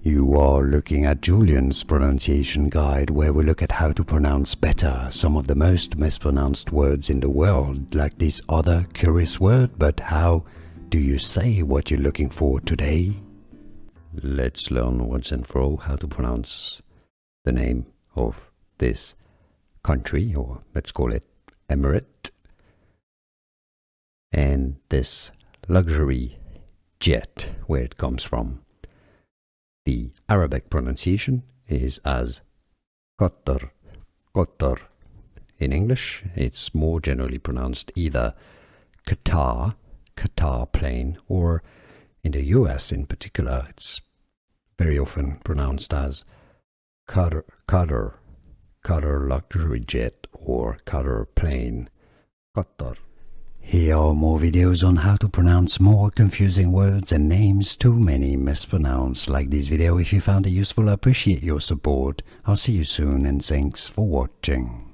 You are looking at Julian's pronunciation guide, where we look at how to pronounce better some of the most mispronounced words in the world, like this other curious word. But how do you say what you're looking for today? Let's learn once and for all how to pronounce the name of this country, or let's call it emirate, and this luxury jet, where it comes from. The Arabic pronunciation is as Qatar, Qatar. In English, it's more generally pronounced either Qatar, Qatar plane, or in the US in particular, it's very often pronounced as Qatar, Qatar, Qatar Luxury Jet, or Qatar plane, Qatar. Here are more videos on how to pronounce more confusing words and names too many mispronounced. Like this video if you found it useful. I appreciate your support. I'll see you soon and thanks for watching.